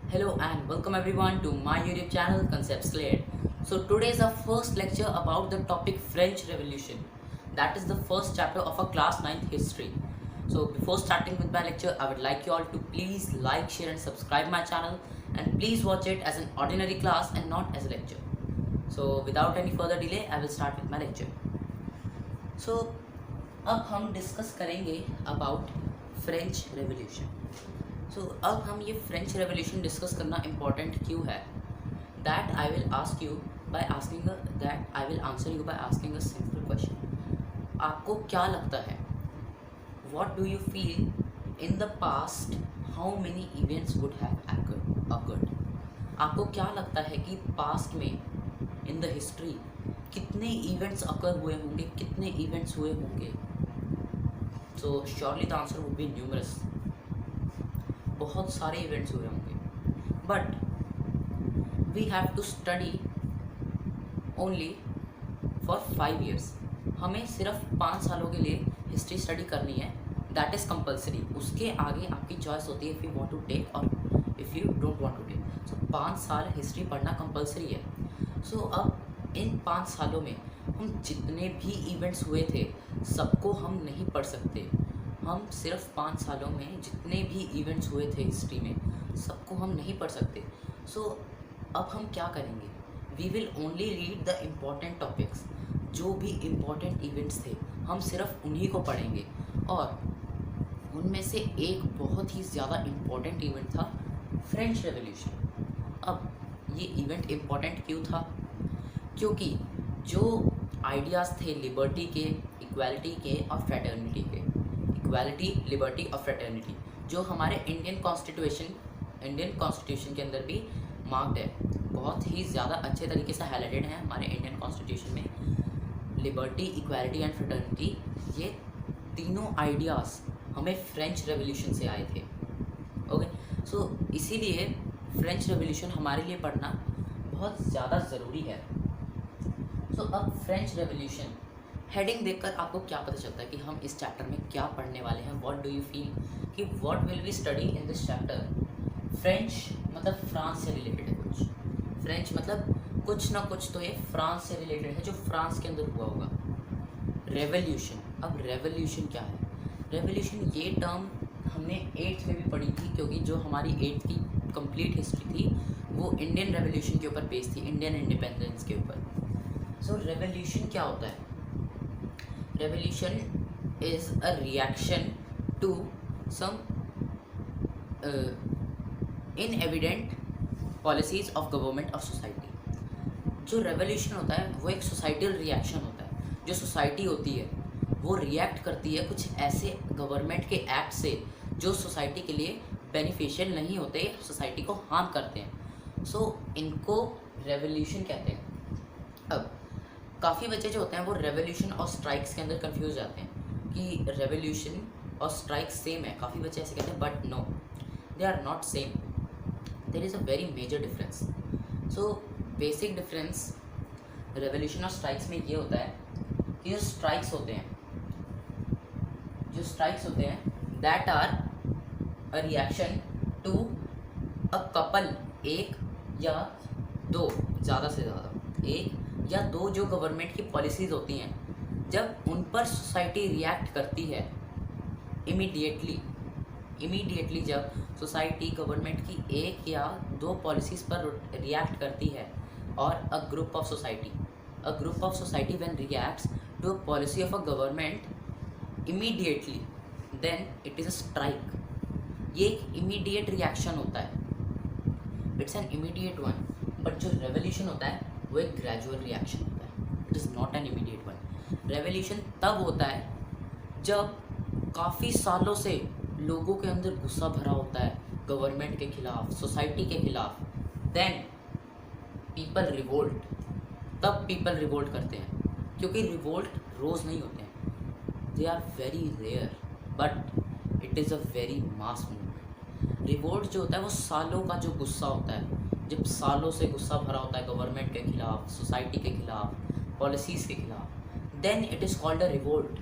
Hello and welcome everyone to my YouTube channel Concepts Layered. So today is our first lecture about the topic French Revolution. That is the first chapter of our class 9th history. So before starting with my lecture, I would like you all to please like, share and subscribe my channel, and please watch it as an ordinary class and not as a lecture. So without any further delay, I will start with my lecture. So अब हम discuss करेंगे about French revolution. सो अब हम ये French revolution discuss करना important क्यों है, that I will ask you by asking that I will answer you by asking a simple question. आपको क्या लगता है, what do you feel in the past, how many events would have occurred. आपको क्या लगता है कि पास्ट में इन द हिस्ट्री कितने इवेंट्स अकर हुए होंगे, कितने इवेंट्स हुए होंगे. सो surely the answer would be numerous. बहुत सारे इवेंट्स हुए होंगे, but we have to study only for 5 years. हमें सिर्फ 5 सालों के लिए हिस्ट्री स्टडी करनी है. That is compulsory. उसके आगे आपकी चॉइस होती है if you want to take और if you don't want to take. So 5 साल हिस्ट्री पढ़ना कंपल्सरी है. सो अब इन 5 सालों में हम जितने भी इवेंट्स हुए थे सबको हम नहीं पढ़ सकते. हम सिर्फ 5 सालों में जितने भी इवेंट्स हुए थे हिस्ट्री में सबको हम नहीं पढ़ सकते. सो अब हम क्या करेंगे, we will only read the important topics. जो भी इम्पॉर्टेंट इवेंट्स थे हम सिर्फ उन्हीं को पढ़ेंगे. और उनमें से एक बहुत ही ज़्यादा इम्पॉर्टेंट इवेंट था फ्रेंच रेवोल्यूशन. अब ये इवेंट इम्पॉर्टेंट क्यों था, क्योंकि जो आइडियाज़ थे लिबर्टी के, इक्वालिटी के और फ्रेटर्निटी के, इक्वालिटी, लिबर्टी और फ्रेटर्निटी, जो हमारे इंडियन कॉन्स्टिट्यूशन के अंदर भी मार्क्ड है, बहुत ही ज़्यादा अच्छे तरीके से हाईलाइटेड है हमारे इंडियन कॉन्स्टिट्यूशन में. लिबर्टी, इक्वालिटी एंड फ्रेटर्निटी, ये तीनों आइडियाज़ हमें फ्रेंच रेवोल्यूशन से आए थे. ओके, सो इसीलिए फ्रेंच रेवोल्यूशन हमारे लिए पढ़ना बहुत ज़्यादा ज़रूरी है. सो अब फ्रेंच रेवोल्यूशन हेडिंग देखकर आपको क्या पता चलता है कि हम इस चैप्टर में क्या पढ़ने वाले हैं. व्हाट डू यू फील कि what will we study in this chapter. French मतलब फ्रांस से रिलेटेड है कुछ. फ्रेंच मतलब कुछ ना कुछ तो ये फ्रांस से रिलेटेड है, जो फ्रांस के अंदर हुआ होगा. रेवोल्यूशन, अब रेवोल्यूशन क्या है. रेवोल्यूशन ये टर्म हमने 8th में भी पढ़ी थी, क्योंकि जो हमारी 8th की कंप्लीट हिस्ट्री थी वो इंडियन रेवोल्यूशन के ऊपर बेस्ड थी, इंडियन इंडिपेंडेंस के ऊपर. सो रेवोल्यूशन क्या होता है. Revolution is a reaction to some inevident policies of government of society. जो रेवोल्यूशन होता है वो एक सोसाइटल रिएक्शन होता है. जो सोसाइटी होती है वो रिएक्ट करती है कुछ ऐसे गवर्नमेंट के एक्ट से जो सोसाइटी के लिए बेनिफिशियल नहीं होते, सोसाइटी को हार्म करते हैं. सो इनको रेवोल्यूशन कहते हैं. अब काफ़ी बच्चे जो होते हैं वो रेवोल्यूशन और स्ट्राइक्स के अंदर कंफ्यूज जाते हैं कि रेवोल्यूशन और स्ट्राइक सेम है. काफ़ी बच्चे ऐसे कहते हैं, but no, they are not same. There is a very major difference. So basic difference revolution और स्ट्राइक्स में ये होता है कि जो स्ट्राइक्स होते हैं that are a reaction to a couple, एक या दो, ज़्यादा से ज़्यादा एक या दो जो गवर्नमेंट की पॉलिसीज़ होती हैं, जब उन पर सोसाइटी रिएक्ट करती है इमीडिएटली जब सोसाइटी गवर्नमेंट की एक या दो पॉलिसीज़ पर रिएक्ट करती है, और a group of society when reacts to a policy of a government immediately, then it is a strike. ये एक इमीडिएट रिएक्शन होता है, it's an immediate one. But जो रेवोल्यूशन होता है वो एक ग्रेजुअल रिएक्शन होता है, it is not an immediate one. Revolution तब होता है जब काफ़ी सालों से लोगों के अंदर गुस्सा भरा होता है गवर्नमेंट के खिलाफ, सोसाइटी के खिलाफ. देन पीपल रिवोल्ट, तब पीपल रिवोल्ट करते हैं. क्योंकि रिवोल्ट रोज़ नहीं होते हैं, they are very rare, but it is a very mass movement. Revolt जो होता है वो सालों का जो गुस्सा होता है, जब सालों से गुस्सा भरा होता है गवर्नमेंट के खिलाफ, सोसाइटी के खिलाफ, पॉलिसीज़ के खिलाफ, then it is called a revolt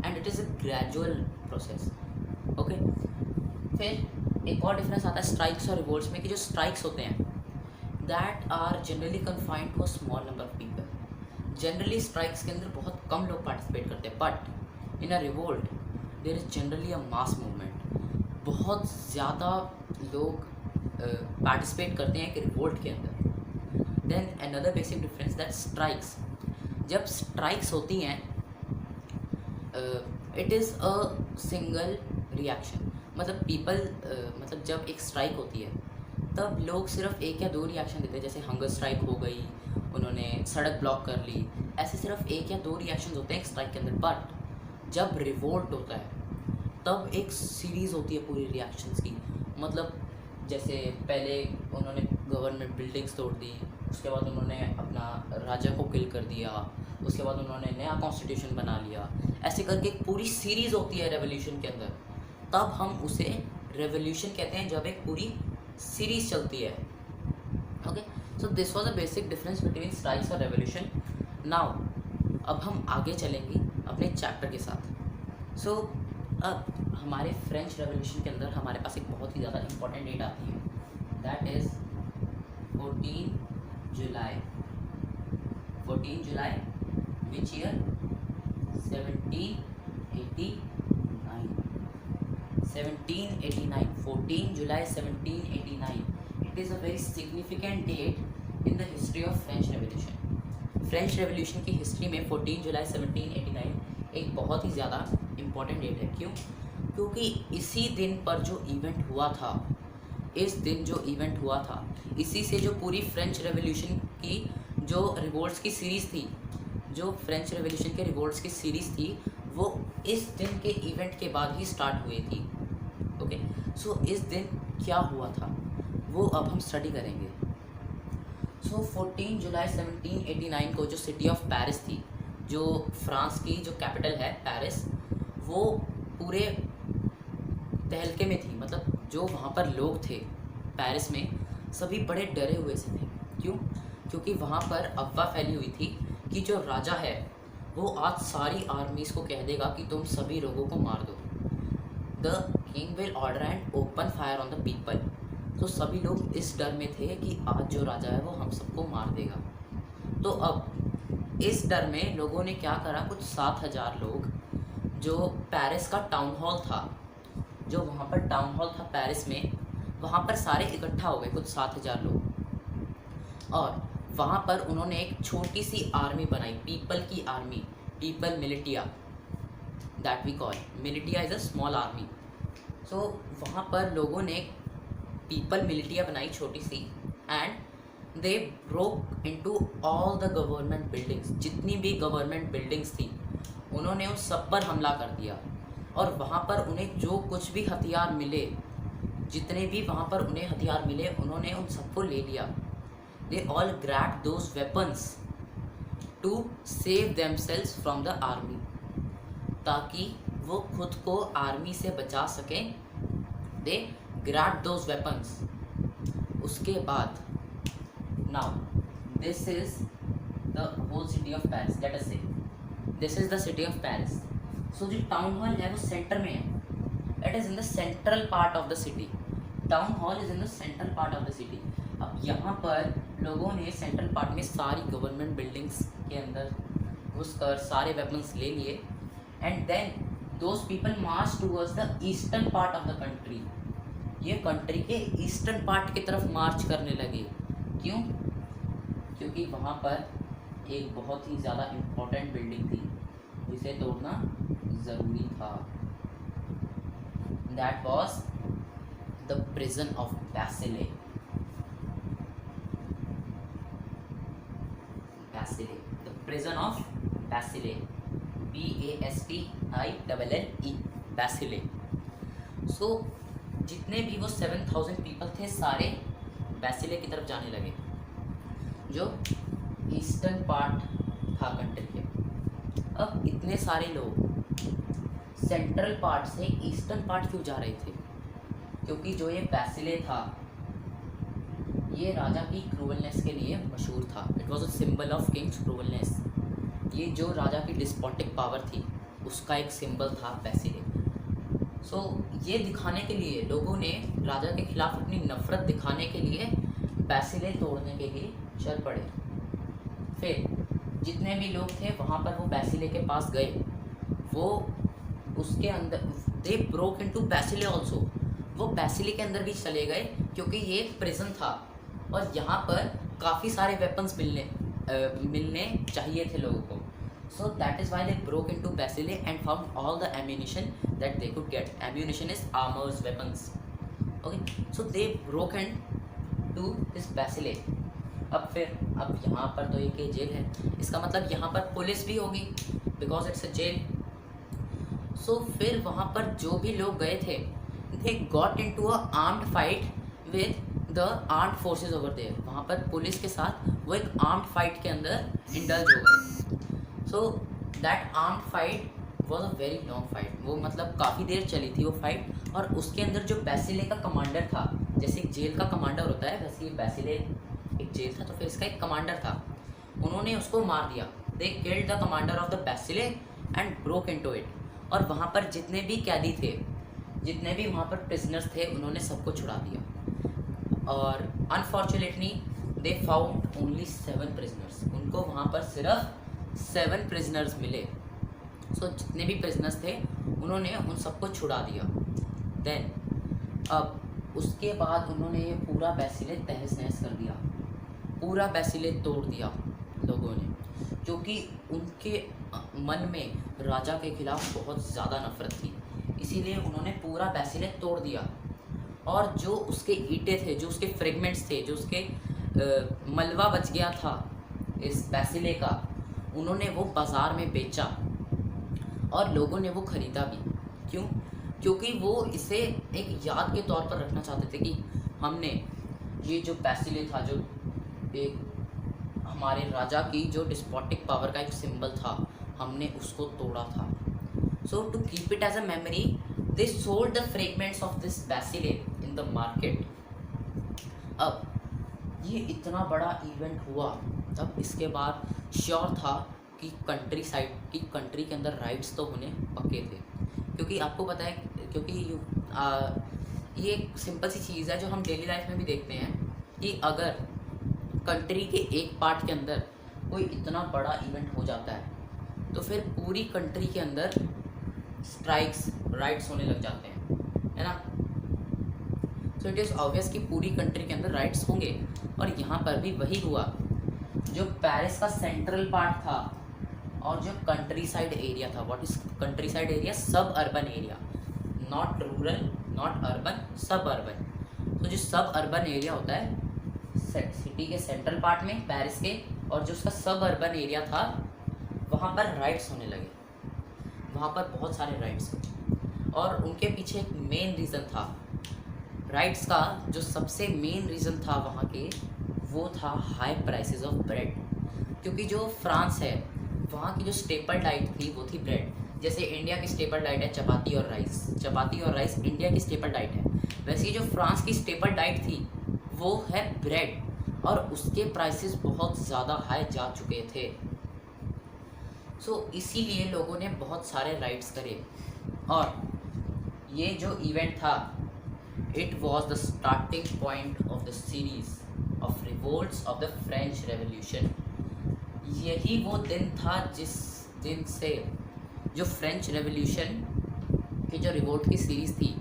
and it is a gradual process. Okay, फिर एक और डिफरेंस आता है स्ट्राइक्स और रिवोल्ट्स में कि जो स्ट्राइक्स होते हैं that are generally confined to a small number of people. Generally strikes के अंदर बहुत कम लोग पार्टिसिपेट करते हैं, but in a revolt there is generally a mass movement. बहुत ज़्यादा लोग पार्टिसिपेट करते हैं एक रिवोल्ट के अंदर। Then another basic difference that strikes, जब स्ट्राइक्स होती हैं it is a single reaction. मतलब पीपल मतलब जब एक स्ट्राइक होती है तब लोग सिर्फ एक या दो रिएक्शन देते हैं, जैसे हंगर स्ट्राइक हो गई, उन्होंने सड़क ब्लॉक कर ली, ऐसे सिर्फ एक या दो रिएक्शन होते हैं एक स्ट्राइक के अंदर। बट जब रिवोल्ट होता है तब एक सीरीज़ होती है पूरी रिएक्शंस की। मतलब जैसे पहले उन्होंने गवर्नमेंट बिल्डिंग्स तोड़ दी, उसके बाद उन्होंने अपना राजा को किल कर दिया, उसके बाद उन्होंने नया कॉन्स्टिट्यूशन बना लिया, ऐसे करके एक पूरी सीरीज़ होती है रेवोल्यूशन के अंदर। तब हम उसे रेवोल्यूशन कहते हैं जब एक पूरी सीरीज़ चलती है। Okay, so this was a basic difference between strikes और रेवोल्यूशन। नाउ अब हम आगे चलेंगे अपने चैप्टर के साथ। सो अब हमारे फ्रेंच रेवोल्यूशन के अंदर हमारे पास एक बहुत ही ज़्यादा इंपॉर्टेंट डेट आती है, that is 14 July. 14 July which year? 1789। 1789, 14 July 1789. It is a very significant date in the history of French Revolution. French revolution की हिस्ट्री में 14 जुलाई 1789 एक बहुत ही ज़्यादा इम्पॉर्टेंट डेट है। क्यों? क्योंकि इसी दिन पर जो इवेंट हुआ था, इस दिन जो इवेंट हुआ था, इसी से जो पूरी फ्रेंच रेवोल्यूशन की जो रिवोल्ट्स की सीरीज़ थी, जो फ्रेंच रेवोल्यूशन के रिवोल्ट्स की सीरीज़ थी, वो इस दिन के इवेंट के बाद ही स्टार्ट हुई थी। ओके, सो इस दिन क्या हुआ था वो अब हम स्टडी करेंगे। सो 14 जुलाई 1789 को जो सिटी ऑफ पेरिस थी, जो फ्रांस की जो कैपिटल है पेरिस, वो पूरे तहलके में थी। मतलब जो वहाँ पर लोग थे पेरिस में, सभी बड़े डरे हुए से थे। क्यों? क्योंकि वहाँ पर अफवाह फैली हुई थी कि जो राजा है वो आज सारी आर्मीज़ को कह देगा कि तुम सभी लोगों को मार दो। The king will order and open fire on the people. तो सभी लोग इस डर में थे कि आज जो राजा है वो हम सबको मार देगा। तो अब इस डर में लोगों ने क्या करा, कुछ 7,000 लोग, जो पेरिस का टाउन हॉल था, जो वहाँ पर टाउन हॉल था पेरिस में, वहाँ पर सारे इकट्ठा हो गए, कुछ 7,000 लोग। और वहाँ पर उन्होंने एक छोटी सी आर्मी बनाई, पीपल की army, people militia, that we call militia is a small army. So वहाँ पर लोगों ने पीपल मिलिटिया बनाई छोटी सी, and they broke into all the government buildings. जितनी भी गवर्नमेंट बिल्डिंग्स थी उन्होंने उन सब पर हमला कर दिया, और वहाँ पर उन्हें जो कुछ भी हथियार मिले, जितने भी वहाँ पर उन्हें हथियार मिले, उन्होंने उन सबको ले लिया। They all grabbed those weapons to save themselves from the army, ताकि वो खुद को आर्मी से बचा सकें। They grabbed those weapons. उसके बाद now this is the whole city of Paris. Let us say this is the city of Paris. So जो टाउन हॉल है वो सेंटर में है, it is in the central part of the city. Town hall is in the central part of the city. अब यहाँ पर लोगों ने सेंट्रल पार्ट में सारी गवर्नमेंट बिल्डिंग्स के अंदर घुसकर सारे वेपन्स ले लिए, and then those people march towards the eastern part of the country. ये कंट्री के ईस्टर्न पार्ट की तरफ मार्च करने लगे। क्यों? क्योंकि वहाँ पर एक बहुत ही ज़्यादा इम्पोर्टेंट बिल्डिंग थी जिसे तोड़ना ज़रूरी था। That was the prison of Bastille. The prison of Bastille, BASTILLE, Bastille. So जितने भी वो 7,000 पीपल थे सारे बैसिले की तरफ जाने लगे, जो ईस्टर्न पार्ट था कंट्री के। अब इतने सारे लोग सेंट्रल पार्ट से ईस्टर्न पार्ट क्यों जा रहे थे? क्योंकि जो ये बैसिले था ये राजा की क्रूवलनेस के लिए मशहूर था। It was a symbol of king's cruelness. ये जो राजा की डिस्पोटिक पावर थी उसका एक सिंबल था बैसिले। सो ये दिखाने के लिए लोगों ने राजा के खिलाफ अपनी नफरत दिखाने के लिए बैसिले तोड़ने के लिए चल पड़े। फिर जितने भी लोग थे वहाँ पर वो बैसिले के पास गए, वो उसके अंदर दे ब्रोक इनटू बैसिले ऑल्सो, वो बैसिले के अंदर भी चले गए क्योंकि ये एक प्रिजन था और यहाँ पर काफ़ी सारे वेपन्स मिलने चाहिए थे लोगों को। So that is why they broke into Basile and found all the ammunition that they could get. Ammunition is armors, weapons. Okay, so they broke into this Basile. अब यहाँ पर तो एक जेल है, इसका मतलब यहाँ पर पुलिस भी होगी because it's a jail. So फिर वहाँ पर जो भी लोग गए थे, they got into a armed fight with the armed forces over there. वहाँ पर पुलिस के साथ वो एक armed fight के अंदर indulge हो गए। So that armed fight was a very long fight, वो मतलब काफ़ी देर चली थी वो फाइट। और उसके अंदर जो बैसिले का कमांडर था, जैसे एक जेल का कमांडर होता है वैसे ये बैसिले एक जेल था, तो फिर इसका एक कमांडर था, उन्होंने उसको मार दिया। They killed the commander of the Bastille and broke into it. और वहाँ पर जितने भी कैदी थे, जितने भी वहाँ पर प्रिजनर्स थे, उन्होंने सबको छुड़ा दिया। और unfortunately they found only 7 prisoners, उनको वहाँ पर सिर्फ 7 प्रिजनर्स मिले। सो जितने भी प्रिजनर्स थे उन्होंने उन सबको छुड़ा दिया। देन अब उसके बाद उन्होंने ये पूरा बैसिले तहस नहस कर दिया, पूरा बैसिले तोड़ दिया लोगों ने, क्योंकि उनके मन में राजा के खिलाफ बहुत ज़्यादा नफरत थी, इसीलिए उन्होंने पूरा बैसिले तोड़ दिया। और जो उसके ईंटें थे, जो उसके फ्रेगमेंट्स थे, जो उसके मलबा बच गया था इस बैसिले का, उन्होंने वो बाज़ार में बेचा और लोगों ने वो ख़रीदा भी। क्यों? क्योंकि वो इसे एक याद के तौर पर रखना चाहते थे कि हमने ये जो बैसिले था, जो एक हमारे राजा की जो डिस्पोटिक पावर का एक सिंबल था, हमने उसको तोड़ा था। So to keep it as a memory they sold the fragments of this Bastille in the market. अब ये इतना बड़ा इवेंट हुआ, तब इसके बाद श्योर था कि कंट्री के अंदर राइट्स तो होने पक्के थे। क्योंकि आपको पता है, क्योंकि ये एक सिंपल सी चीज़ है जो हम डेली लाइफ में भी देखते हैं कि अगर कंट्री के एक पार्ट के अंदर कोई इतना बड़ा इवेंट हो जाता है तो फिर पूरी कंट्री के अंदर स्ट्राइक्स, राइट्स होने लग जाते हैं, है ना। सो इट इज़ ऑब्वियस कि पूरी कंट्री के अंदर राइट्स होंगे। और यहाँ पर भी वही हुआ। जो पेरिस का सेंट्रल पार्ट था और जो कंट्री साइड एरिया था, what is countryside area? Suburban area, not rural, not urban, suburban. तो जो सब अर्बन एरिया होता है सिटी के सेंट्रल पार्ट में पेरिस के, और जो उसका सब अर्बन एरिया था वहाँ पर राइट्स होने लगे, वहाँ पर बहुत सारे राइट्स हुए। और उनके पीछे एक मेन रीज़न था राइट्स का, जो सबसे मेन रीज़न था वहाँ के, वो था हाई प्राइसेस ऑफ ब्रेड। क्योंकि जो फ्रांस है वहाँ की जो स्टेपल डाइट थी वो थी ब्रेड। जैसे इंडिया की स्टेपल डाइट है चपाती और राइस, चपाती और राइस इंडिया की स्टेपल डाइट है, वैसे ही जो फ्रांस की स्टेपल डाइट थी वो है ब्रेड, और उसके प्राइसेस बहुत ज़्यादा हाई जा चुके थे। सो इसीलिए लोगों ने बहुत सारे राइट्स करे। और ये जो इवेंट था, it was the starting point of the series of revolts of the French revolution. यही वो दिन था जिस दिन से जो फ्रेंच रेवोल्यूशन की जो रिवोल्ट की सीरीज़ थी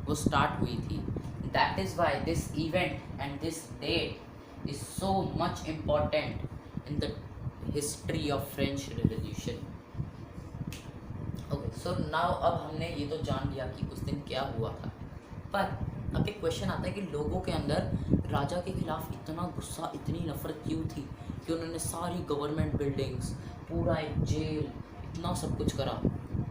वो स्टार्ट हुई थी। That is why this event and this that is so much important in the history of French revolution. Okay, so now अब हमने ये तो जान लिया कि उस दिन क्या हुआ था, पर अब एक क्वेश्चन आता है कि लोगों के अंदर राजा के खिलाफ इतना गुस्सा, इतनी नफरत क्यों थी कि उन्होंने सारी गवर्नमेंट बिल्डिंग्स, पूरा एक जेल, इतना सब कुछ करा।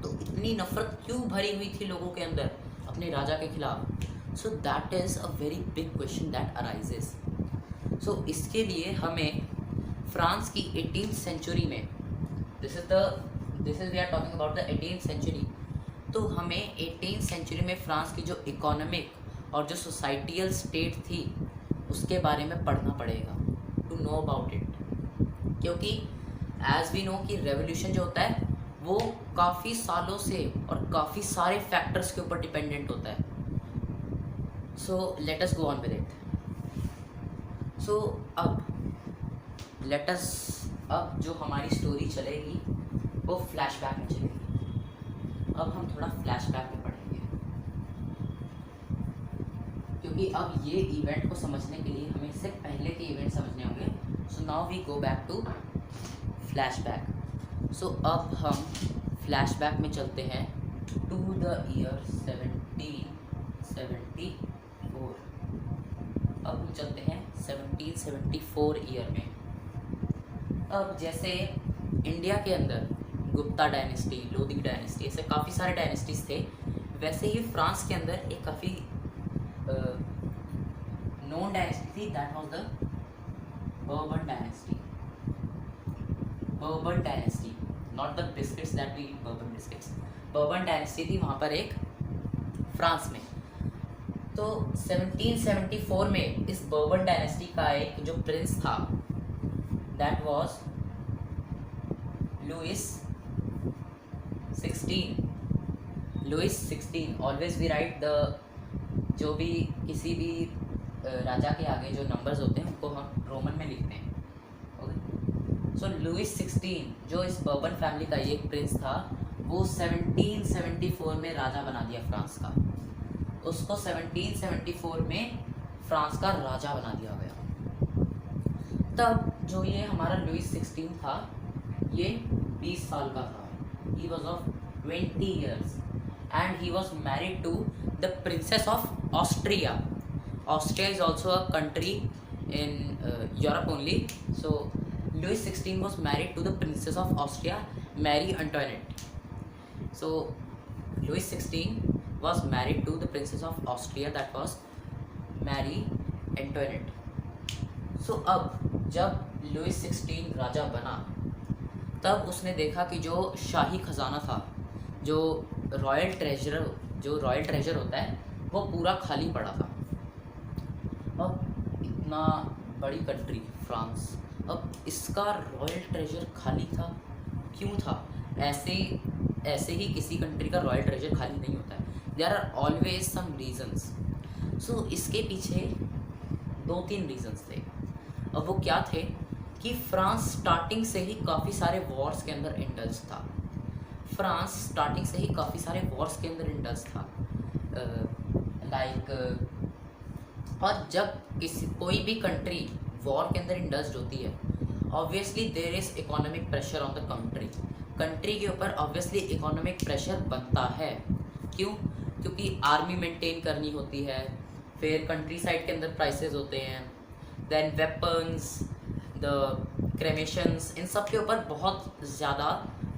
तो इतनी नफरत क्यों भरी हुई थी लोगों के अंदर अपने राजा के खिलाफ? So that is a very big question that arises. So इसके लिए हमें फ्रांस की 18th सेंचुरी में, this is we are talking about the 18th century, तो हमें 18th सेंचुरी में फ्रांस की जो इकोनॉमिक और जो सोसाइटियल स्टेट थी उसके बारे में पढ़ना पड़ेगा टू नो अबाउट इट। क्योंकि एज वी नो कि रेवोल्यूशन जो होता है वो काफ़ी सालों से और काफ़ी सारे फैक्टर्स के ऊपर डिपेंडेंट होता है। So let us go on with it. So अब अब जो हमारी स्टोरी चलेगी वो फ्लैशबैक में चलेगी। अब हम थोड़ा फ्लैशबैक में पढ़ेंगे, क्योंकि अब ये इवेंट को समझने के लिए हमें इससे पहले के इवेंट समझने होंगे। So now we go back to flashback. So अब हम फ्लैशबैक में चलते हैं टू द ईयर 1774। अब हम चलते हैं 1774 ईयर में। अब जैसे इंडिया के अंदर गुप्ता डायनेस्टी, लोधी डायनेस्टी, ऐसे काफ़ी सारे डायनेस्टीज थे, वैसे ही फ्रांस के अंदर एक काफ़ी नोन डायनेस्टी थी, that was the Bourbon dynasty. Bourbon dynasty, not the biscuits that we eat, Bourbon biscuits. Bourbon dynasty थी वहाँ पर एक फ्रांस में। तो 1774 में इस बर्बन डायनेस्टी का एक जो प्रिंस था, that was Louis 16। Always we write the, जो भी किसी भी राजा के आगे जो नंबर्स होते हैं उनको हम रोमन में लिखते हैं। ओके, सो लुइस 16 जो इस बर्बन फैमिली का एक प्रिंस था, वो 1774 में राजा बना दिया फ्रांस का। उसको 1774 में फ्रांस का राजा बना दिया गया। तब जो ये हमारा लुइस 16 था, ये 20 साल का था। He was of 20 years and he was married to the princess of Austria. Austria is also a country in Europe only. So Louis 16 was married to the princess of Austria, Marie Antoinette. So Louis 16 was married to the princess of Austria, that was Marie Antoinette. So अब जब Louis 16 राजा बना, तब उसने देखा कि जो शाही खजाना था, जो रॉयल ट्रेजर होता है, वो पूरा खाली पड़ा था। अब इतना बड़ी कंट्री फ्रांस, अब इसका रॉयल ट्रेजर खाली था, क्यों था? ऐसे ही किसी कंट्री का रॉयल ट्रेजर खाली नहीं होता है, there are always some reasons. So इसके पीछे 2-3 रीजंस थे। अब वो क्या थे कि फ्रांस स्टार्टिंग से ही काफ़ी सारे वॉर्स के अंदर इंडल्ज था। और जब कोई भी कंट्री वॉर के अंदर इंडल्ज होती है, obviously there is economic pressure on the country के ऊपर ऑब्वियसली इकोनॉमिक प्रेशर बनता है। क्यों? क्योंकि आर्मी मेंटेन करनी होती है, फिर कंट्री साइड के अंदर प्राइसेस होते हैं, देन वेपन्स, द क्रेमेशंस, इन सब के ऊपर बहुत ज़्यादा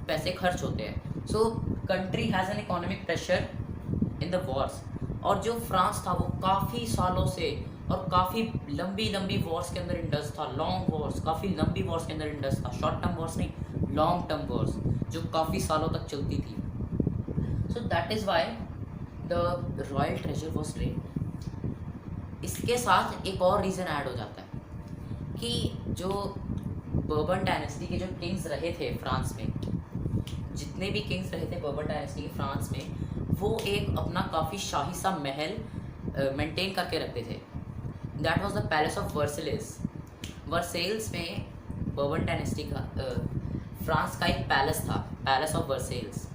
पैसे खर्च होते हैं। सो country has an economic pressure in the Wars. और जो फ्रांस था वो काफ़ी सालों से और काफ़ी लंबी वॉर्स के अंदर इंडल्ज था, लॉन्ग वॉर्स, काफ़ी लंबी वॉर्स के अंदर इंडल्ज था, शॉर्ट टर्म वॉर्स नहीं, लॉन्ग टर्म वॉर्स जो काफ़ी सालों तक चलती थी। सो that is why the royal treasure was drained. इसके साथ एक और रीज़न ऐड हो जाता है कि जो बर्बन डायनेस्टी के जो किंग्स रहे थे फ्रांस में, जितने भी किंग्स रहे थे बर्बन डायनेस्टी के फ्रांस में, वो एक अपना काफ़ी शाही सा महल मेंटेन करके रखते थे। That was the palace of Versailles में बर्बन डायनेस्टी का फ्रांस का एक पैलेस था, पैलेस ऑफ वर्सेल्स।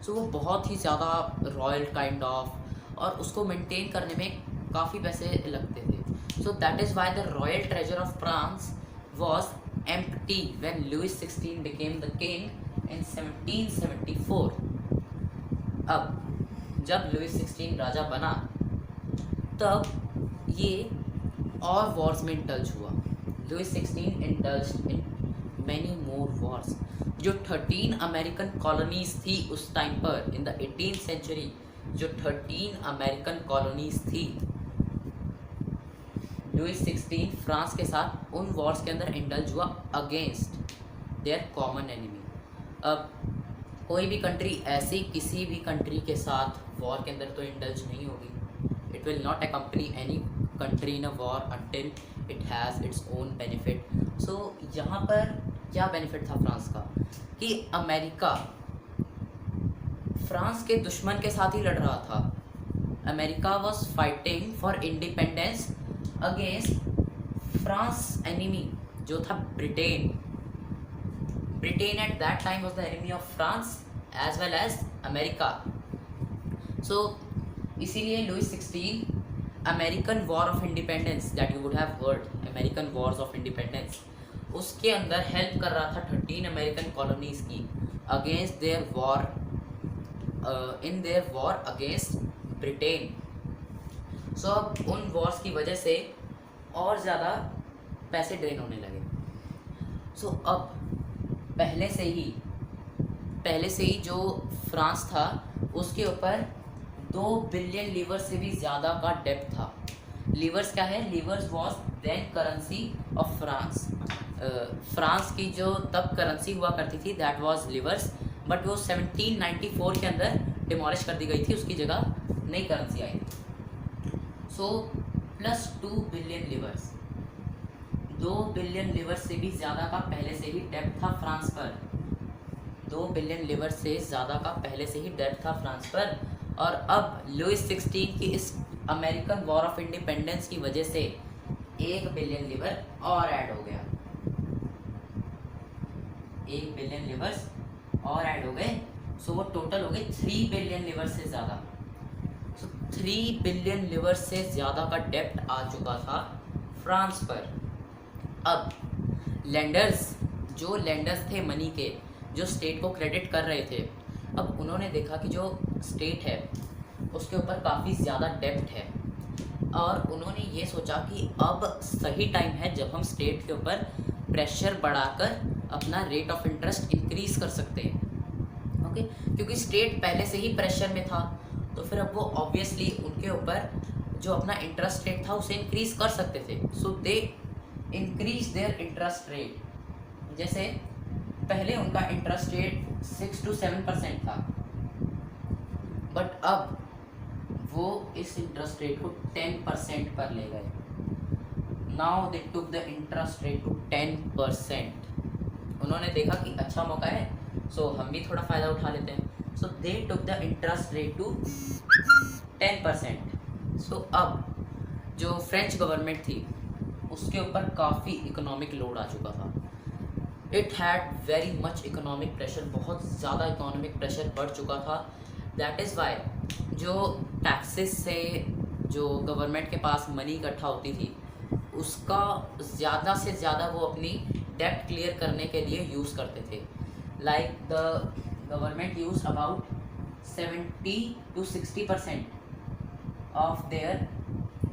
सो वो बहुत ही ज़्यादा रॉयल काइंड ऑफ, और उसको मेंटेन करने में काफ़ी पैसे लगते थे। सो that is why the royal treasure of France was empty when Louis 16 became the king in 1774. अब जब लुइस 16 राजा बना, तब ये और वॉर्स में इंडल्ज हुआ। Louis 16 indulge in many more wars. जो 13 अमेरिकन कॉलोनीज थी उस टाइम पर, इन द 18th सेंचुरी, जो 13 अमेरिकन कॉलोनीज थी, लुइस 16 फ्रांस के साथ उन वॉर्स के अंदर इंडल्ज हुआ अगेंस्ट देयर कॉमन एनिमी। अब कोई भी कंट्री ऐसी किसी भी कंट्री के साथ वॉर के अंदर तो इंडल्ज नहीं होगी। It will not accompany any country in a war until it has its own benefit. So यहाँ पर क्या बेनिफिट था फ्रांस का कि अमेरिका फ्रांस के दुश्मन के साथ ही लड़ रहा था, America was fighting for independence against France enemy जो था Britain. Britain at that time was the enemy of France as well as America. So इसीलिए Louis 16 American war of independence that you would have heard, American wars of independence, उसके अंदर help कर रहा था 13 American colonies की against their war, in their war against Britain. So अब उन Wars की वजह से और ज़्यादा पैसे ड्रेन होने लगे. सो अब पहले से ही जो फ्रांस था उसके ऊपर 2 बिलियन लीवर से भी ज़्यादा का डेब्ट था. लीवर्स क्या है? Livres was then currency of France. France की जो तब करेंसी हुआ करती थी दैट वाज लीवर्स, बट वो 1794 के अंदर डिमोलिश कर दी गई थी, उसकी जगह नई करेंसी आई थी. So plus 2 billion levers, 2 billion levers से भी ज़्यादा का पहले से ही डेब्ट था फ्रांस पर. 2 बिलियन लीवर से ज़्यादा का पहले से ही डेब्ट था फ्रांस पर. और अब लुइस 16 की इस अमेरिकन वॉर ऑफ इंडिपेंडेंस की वजह से 1 बिलियन लीवर और ऐड हो गया. 1 बिलियन लीवर्स और ऐड हो गए. सो वो टोटल हो गए 3 बिलियन लीवर से ज़्यादा. सो 3 बिलियन लीवर से ज़्यादा का डेब्ट आ चुका था फ्रांस पर. अब जो लेंडर्स थे मनी के, जो स्टेट को क्रेडिट कर रहे थे, अब उन्होंने देखा कि जो स्टेट है उसके ऊपर काफ़ी ज़्यादा डेब्ट है और उन्होंने ये सोचा कि अब सही टाइम है जब हम स्टेट के ऊपर प्रेशर बढ़ाकर अपना रेट ऑफ इंटरेस्ट इंक्रीज़ कर सकते हैं. ओके, क्योंकि स्टेट पहले से ही प्रेशर में था तो फिर अब वो ऑब्वियसली उनके ऊपर जो अपना इंटरेस्ट रेट था उसे इंक्रीज़ कर सकते थे. So they increase their interest rate. जैसे पहले उनका इंटरेस्ट रेट 6 to 7% था, बट अब वो इस इंटरेस्ट रेट को 10% पर ले गए. Now they took the interest rate to 10%. उन्होंने देखा कि अच्छा मौका है, सो हम भी थोड़ा फ़ायदा उठा लेते हैं. So they took the interest rate to 10%. So अब जो फ्रेंच गवर्नमेंट थी उसके ऊपर काफ़ी इकोनॉमिक लोड आ चुका था. It had very much economic pressure, बहुत ज़्यादा इकोनॉमिक प्रेशर बढ़ चुका था. दैट इज़ वाई जो टैक्सेस से जो गवर्नमेंट के पास मनी इकट्ठा होती थी उसका ज़्यादा से ज़्यादा वो अपनी डेब्ट क्लियर करने के लिए यूज़ करते थे. Like the government use about 70 to 60% of their,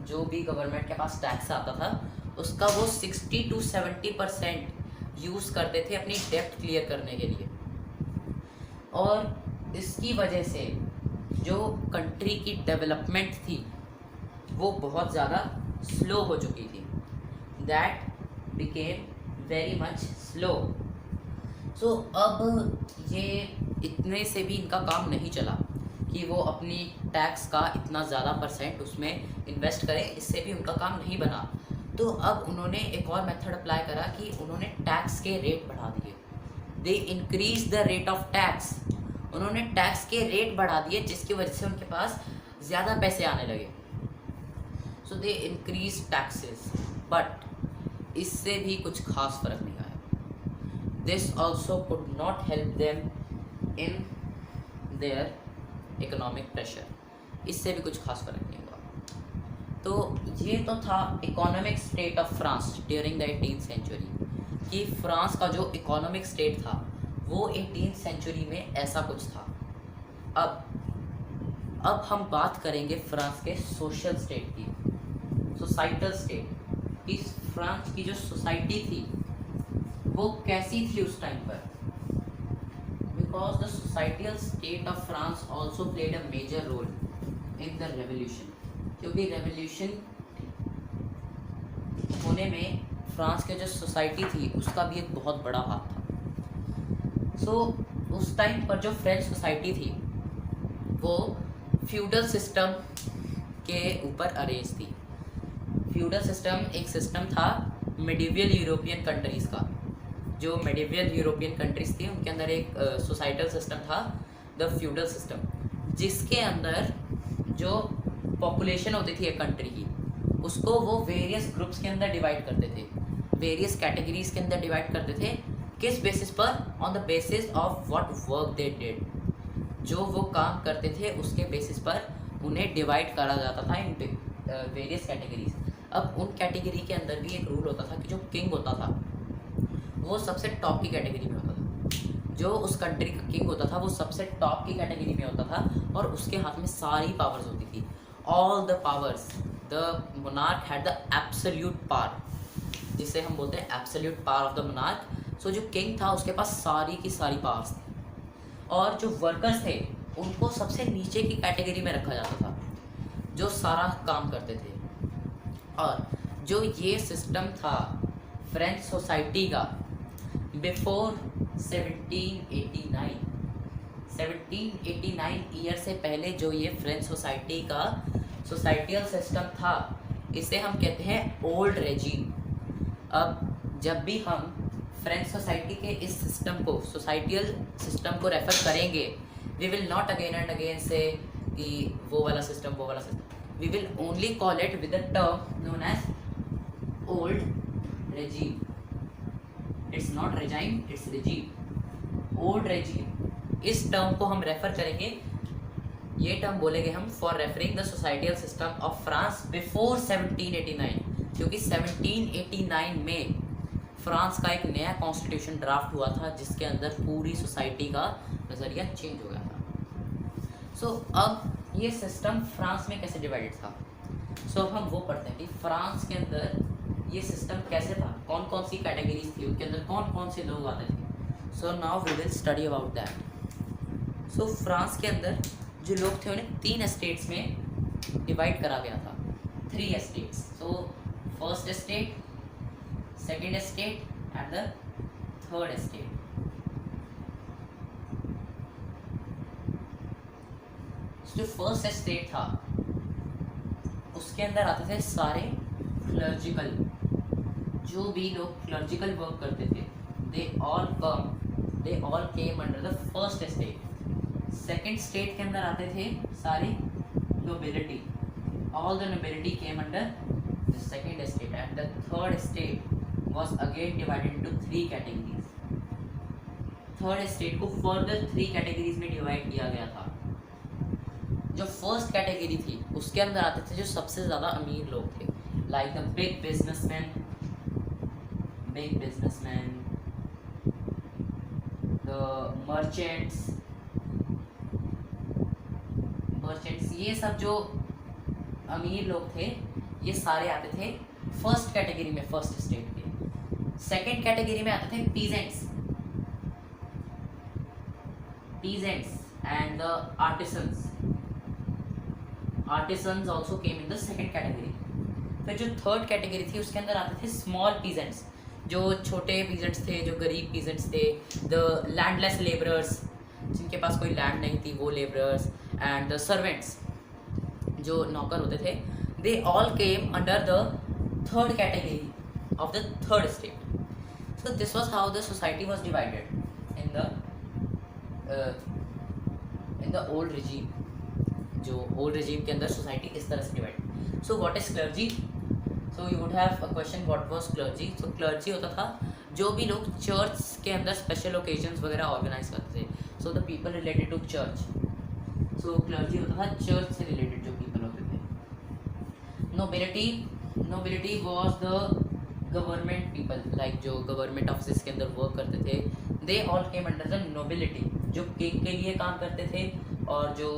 जो भी गवर्नमेंट के पास टैक्स आता था उसका वो 60 to 70% यूज़ करते थे अपनी डेब्ट क्लियर करने के लिए. और इसकी वजह से जो कंट्री की डेवलपमेंट थी वो बहुत ज़्यादा स्लो हो चुकी थी. That became very much slow. So अब ये इतने से भी इनका काम नहीं चला कि वो अपनी टैक्स का इतना ज़्यादा परसेंट उसमें इन्वेस्ट करें, इससे भी उनका काम नहीं बना. तो अब उन्होंने एक और मेथड अप्लाई करा कि उन्होंने टैक्स के रेट बढ़ा दिए. They increase the rate of tax. उन्होंने टैक्स के रेट बढ़ा दिए जिसकी वजह से उनके पास ज़्यादा पैसे आने लगे. सो दे इंक्रीज टैक्सेस, बट इससे भी कुछ खास फर्क नहीं आया. This also could not help them in their economic pressure. इससे भी कुछ खास फर्क नहीं हुआ. तो ये तो था economic state of France during the 18th century, कि फ्रांस का जो इकोनॉमिक स्टेट था वो 18th सेंचुरी में ऐसा कुछ था. अब हम बात करेंगे फ्रांस के सोशल स्टेट की, सोसाइटल स्टेट. इस फ्रांस की जो सोसाइटी थी वो कैसी थी उस टाइम पर, because the societal state of France also played a major role in the revolution. क्योंकि रेवोल्यूशन होने में फ्रांस के जो सोसाइटी थी उसका भी एक बहुत बड़ा हाथ था. सो उस टाइम पर जो फ्रेंच सोसाइटी थी वो फ्यूडल सिस्टम के ऊपर अरेंज थी. फ्यूडल सिस्टम एक सिस्टम था मेडिवियल यूरोपियन कंट्रीज़ का. जो मेडिवियल यूरोपियन कंट्रीज़ थी उनके अंदर एक सोसाइटल सिस्टम था द फ्यूडल सिस्टम, जिसके अंदर जो पॉपुलेशन होती थी एक कंट्री की, उसको वो वेरियस ग्रुप्स के अंदर डिवाइड करते थे, वेरियस कैटेगरीज के अंदर डिवाइड करते थे। किस बेसिस पर? On the basis of what work they did, जो वो काम करते थे उसके बेसिस पर उन्हें डिवाइड करा जाता था इन वेरियस कैटेगरीज। अब उन कैटेगरी के अंदर भी एक रूल होता था कि जो किंग होता था वो सबसे टॉप की कैटेगरी में होता था, जो उस कंट्री का किंग होता था वो सबसे टॉप की कैटेगरी में होता था, और उसके हाथ में सारी पावर्स होती थी, all the powers. The monarch had the absolute power, जिसे हम बोलते हैं absolute power of the monarch. So जो किंग था उसके पास सारी की सारी पावर्स थी, और जो वर्कर्स थे उनको सबसे नीचे की कैटेगरी में रखा जाता था, जो सारा काम करते थे। और जो ये सिस्टम था फ्रेंच सोसाइटी का बिफोर 1789 ईयर से पहले, जो ये फ्रेंच सोसाइटी का सोसाइटियल सिस्टम था, इसे हम कहते हैं ओल्ड रेजीम। अब जब भी हम फ्रेंच सोसाइटी के इस सिस्टम को, सोसाइटियल सिस्टम को रेफर करेंगे, we will not again and again say कि वो वाला सिस्टम, वो वाला system. We will only call it with the term known as old regime. It's not regime, it's regime, old regime. इस term को हम रेफर करेंगे, ये टर्म बोलेंगे हम for referring the societal system of France before 1789, क्योंकि 1789 में France का एक नया कॉन्स्टिट्यूशन ड्राफ्ट हुआ था जिसके अंदर पूरी सोसाइटी का नज़रिया चेंज हो गया था। सो अब ये सिस्टम फ्रांस में कैसे डिवाइडेड था? सो अब हम वो पढ़ते हैं कि फ्रांस के अंदर ये सिस्टम कैसे था, कौन कौन सी कैटेगरीज थी, उनके अंदर कौन कौन से लोग आते थे। So now we will study about that. So France के अंदर जो लोग थे उन्हें 3 एस्टेट्स में डिवाइड करा गया था, 3 estates. So first estate, second estate and the third estate. जो फर्स्ट एस्टेट था उसके अंदर आते थे सारे क्लर्जिकल, जो भी लोग क्लर्जिकल वर्क करते थे, they all came under the first estate. Second state के अंदर आते थे सारे nobility, all the nobility came under the second estate, and the third estate was again divided into 3 categories. Third estate को फर्दर 3 कैटेगरीज में divide किया गया था। जो फर्स्ट कैटेगरी थी उसके अंदर आते थे जो सबसे ज़्यादा अमीर लोग थे, like the big businessman, the merchants, ये सब जो अमीर लोग थे ये सारे आते थे फर्स्ट कैटेगरी में, फर्स्ट स्टेट के। सेकेंड कैटेगरी में आते थे peasants and the artisans also came in the second category. फिर जो थर्ड कैटेगरी थी उसके अंदर आते थे स्मॉल पीजेंट्स, जो छोटे पीजेंट्स थे, जो गरीब पीजेंट्स थे, द लैंडलेस लेबरर्स, जिनके पास कोई लैंड नहीं थी वो लेबरर्स, एंड द सर्वेंट्स, जो नौकर होते थे, they all came under the third category of the third state. So this was how the society was divided in the old regime. जो old regime के अंदर society इस तरह से divided. So what is clergy? So you would have a question, what was clergy? So clergy होता था जो भी लोग church के अंदर special occasions वगैरह organize करते थे. So the people related to church. So clergy होता था church से related जो people होते थे. Nobility was the government people, like जो गवर्नमेंट ऑफिस के अंदर वर्क करते थे, they all came under the nobility, जो किंग के लिए काम करते थे और जो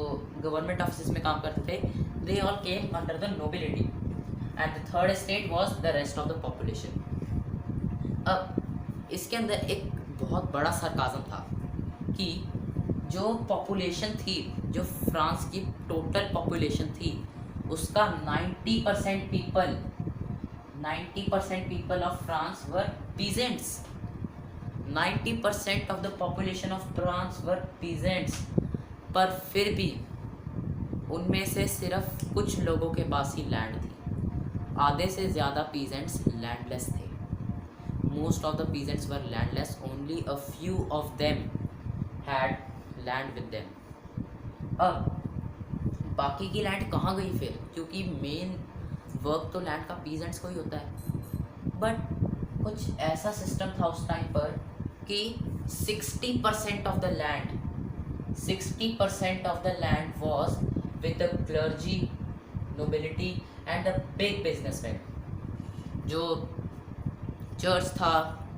गवर्नमेंट ऑफिस में काम करते थे, they all came under the nobility. And the third state was the rest of the population. अब इसके अंदर एक बहुत बड़ा सरकाज़म था कि जो पॉपुलेशन थी, जो फ्रांस की टोटल पॉपुलेशन थी, उसका 90% people of France were peasants. 90% of the population of France were peasants. पर फिर भी उनमें से सिर्फ कुछ लोगों के पास ही लैंड थी, आधे से ज़्यादा peasants लैंडलेस थे। Most of the peasants were landless. Only a few of them had land with them. अब बाकी की लैंड कहाँ गई फिर, क्योंकि मेन वर्क तो लैंड का पीजेंट्स को ही होता है। बट कुछ ऐसा सिस्टम था उस टाइम पर कि 60% of the land 60% of the land was with the clergy, nobility and the big businessman. जो चर्च था,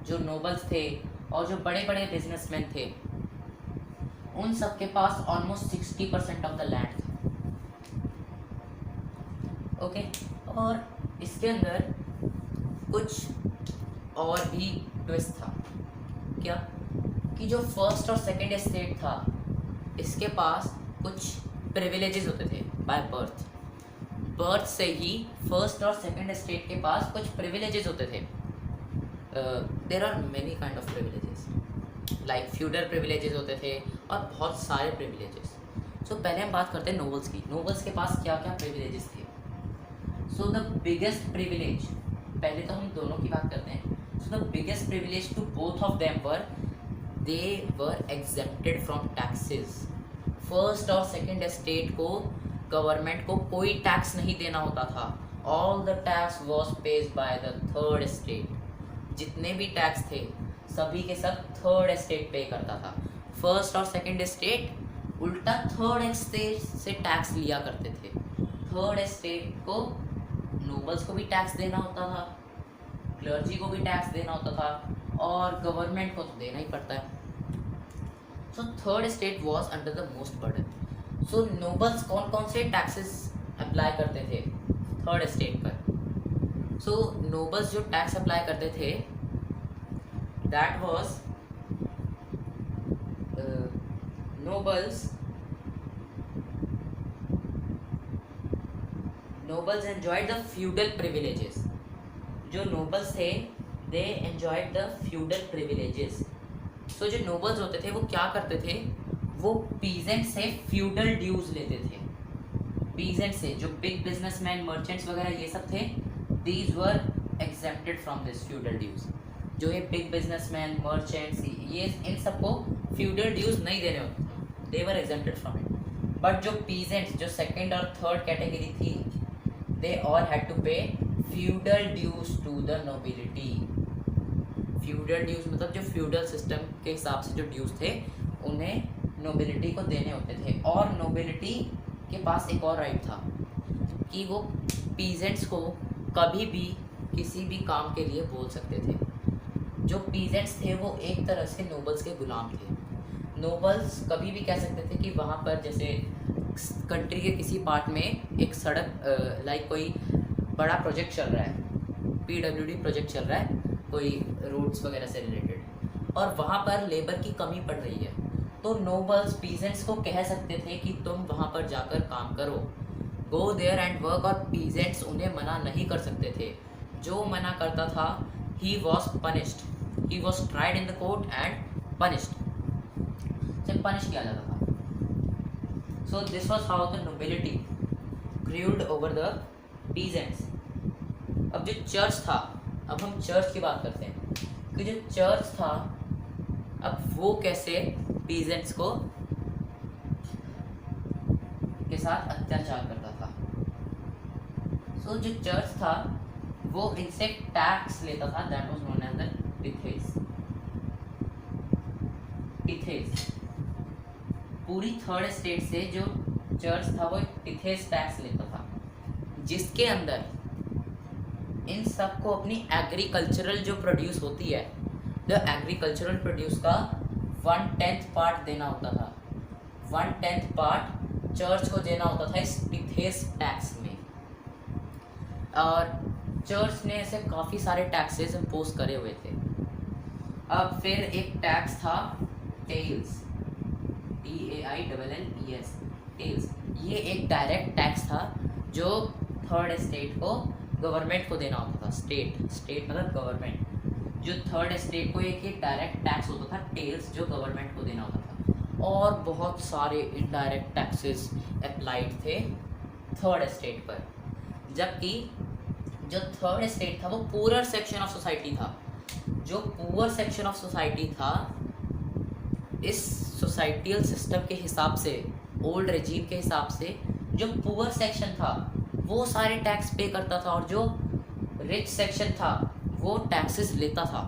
जो नोबल्स थे और जो बड़े बड़े बिजनेसमैन थे, उन सब के पास ऑलमोस्ट 60% ऑफ द लैंड था। ओके, और इसके अंदर कुछ और भी ट्विस्ट था। क्या कि जो फर्स्ट और सेकंड एस्टेट था, इसके पास कुछ प्रिविलेजेस होते थे बाय बर्थ। बर्थ से ही फर्स्ट और सेकंड एस्टेट के पास कुछ प्रिविलेजेस होते थे। There are many kind of privileges, like feudal privileges होते थे और बहुत सारे प्रिविलेजेस। सो पहले हम बात करते हैं नोबल्स की। नोबल्स के पास क्या क्या प्रिविलेजेस थे। सो द बिगेस्ट प्रिविलेज, पहले तो हम दोनों की बात करते हैं। So the biggest privilege to both of them were they were exempted from taxes. First और सेकंड एस्टेट को गवर्नमेंट को कोई टैक्स नहीं देना होता था। All the tax was paid by the third estate. जितने भी टैक्स थे सभी के सब थर्ड एस्टेट पे करता था। फर्स्ट और सेकंड एस्टेट उल्टा थर्ड एस्टेट से टैक्स लिया करते थे। थर्ड एस्टेट को, नोबल्स को भी टैक्स देना होता था, क्लर्जी को भी टैक्स देना होता था, और गवर्नमेंट को तो देना ही पड़ता है। So third estate was under the most burden. So nobles कौन कौन से टैक्सेस अप्लाई करते थे थर्ड एस्टेट पर। सो नोबल्स जो टैक्स अप्लाई करते थे, that was nobles enjoyed the feudal privileges. जो नोबल्स थे दे एंजॉयड द फ्यूडल प्रिविलेजेस। सो जो नोबल्स होते थे वो क्या करते थे, वो पीजेंट से फ्यूडल ड्यूज लेते थे। पीजेंट से, जो बिग बिजनेसमैन, मर्चेंट्स वगैरह ये सब थे, these were exempted from this feudal dues. जो ये बिग बिजनेसमैन, मर्चेंट्स, ये इन सबको फ्यूडल ड्यूज नहीं देने होते थे, दे were exempted from it. But जो पीजेंट्स, जो सेकेंड और थर्ड कैटेगरी थी, they all had to pay feudal dues to the nobility। feudal dues मतलब जो feudal system के हिसाब से जो dues थे उन्हें nobility को देने होते थे। और nobility के पास एक और right था कि वो peasants को कभी भी किसी भी काम के लिए बोल सकते थे। जो peasants थे वो एक तरह से nobles के गुलाम थे। nobles कभी भी कह सकते थे कि वहाँ पर जैसे कंट्री के किसी पार्ट में एक सड़क, लाइक कोई बड़ा प्रोजेक्ट चल रहा है, PWD प्रोजेक्ट चल रहा है, कोई रोड्स वगैरह से रिलेटेड, और वहाँ पर लेबर की कमी पड़ रही है, तो नोबल्स पीजेंट्स को कह सकते थे कि तुम वहाँ पर जाकर काम करो, गो देयर एंड वर्क, और पीजेंट्स उन्हें मना नहीं कर सकते थे। जो मना करता था he was punished, he was tried in the court and punished, से पनिश किया जाता था। So this was how the nobility ruled over the peasants। अब जो चर्च था, अब हम चर्च की बात करते हैं कि जो चर्च था अब वो कैसे peasants को के साथ अत्याचार करता था। So जो चर्च था वो इनसे टैक्स लेता था, that was known as the tithes। पूरी थर्ड स्टेट से जो चर्च था वो टिथेस टैक्स लेता था, जिसके अंदर इन सब को अपनी एग्रीकल्चरल जो प्रोड्यूस होती है, द एग्रीकल्चरल प्रोड्यूस का 1/10 पार्ट देना होता था। 1/10 पार्ट चर्च को देना होता था इस टिथेस टैक्स में। और चर्च ने ऐसे काफ़ी सारे टैक्सेस इम्पोज करे हुए थे। अब फिर एक टैक्स था टेल्स, TAILLES, टेल्स। ये एक डायरेक्ट टैक्स था जो थर्ड स्टेट को, गवर्नमेंट को देना होता था। स्टेट मतलब गवर्नमेंट। जो थर्ड स्टेट को एक डायरेक्ट टैक्स होता था टेल्स, जो गवर्नमेंट को देना होता था। और बहुत सारे इनडायरेक्ट टैक्सेस अप्लाइड थे थर्ड स्टेट पर। जबकि जो थर्ड स्टेट था वो पुअर सेक्शन ऑफ सोसाइटी था। जो पुअर सेक्शन ऑफ सोसाइटी था, इस सोसाइटियल सिस्टम के हिसाब से, ओल्ड रेजीम के हिसाब से, जो पुअर सेक्शन था वो सारे टैक्स पे करता था और जो रिच सेक्शन था वो टैक्सेस लेता था.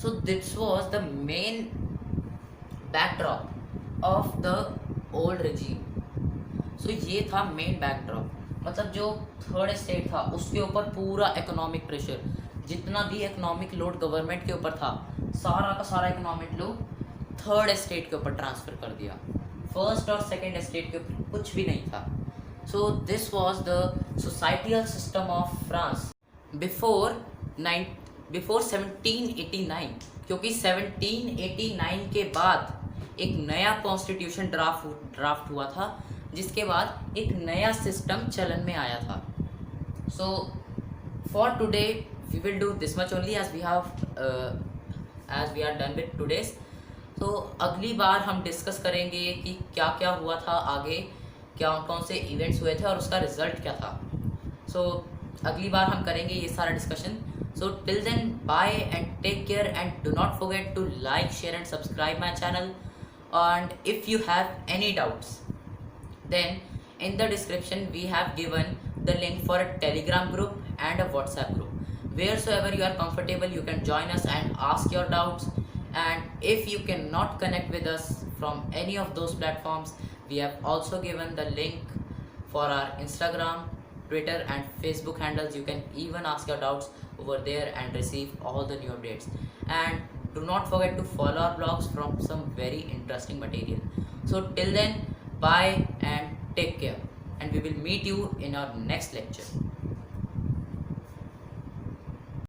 So this was the main backdrop of the old regime. So ये था मेन बैकड्रॉप. मतलब जो थर्ड स्टेट था उसके ऊपर पूरा इकोनॉमिक प्रेशर, जितना भी इकोनॉमिक लोड गवर्नमेंट के ऊपर था, सारा का सारा इकोनॉमिक लोड थर्ड स्टेट के ऊपर ट्रांसफ़र कर दिया. फर्स्ट और सेकेंड स्टेट के ऊपर कुछ भी नहीं था. So this was the societal system of France before 1789. क्योंकि 1789 के बाद एक नया कॉन्स्टिट्यूशन ड्राफ्ट हुआ था, जिसके बाद एक नया सिस्टम चलन में आया था. So for today we will do this much only as we are done with today's. तो अगली बार हम डिस्कस करेंगे कि क्या क्या हुआ था आगे, क्या कौन से इवेंट्स हुए थे और उसका रिजल्ट क्या था. सो अगली बार हम करेंगे ये सारा discussion. So till then, bye and take care, and do not forget to like, share and subscribe my channel. And if you have any doubts, then in the description we have given the link for a Telegram group and a WhatsApp group. Wheresoever you are comfortable, you can join us and ask your doubts. And if you cannot connect with us from any of those platforms, we have also given the link for our Instagram, Twitter and Facebook handles. You can even ask your doubts over there and receive all the new updates. And do not forget to follow our blogs from some very interesting material. So till then, bye and take care, and we will meet you in our next lecture.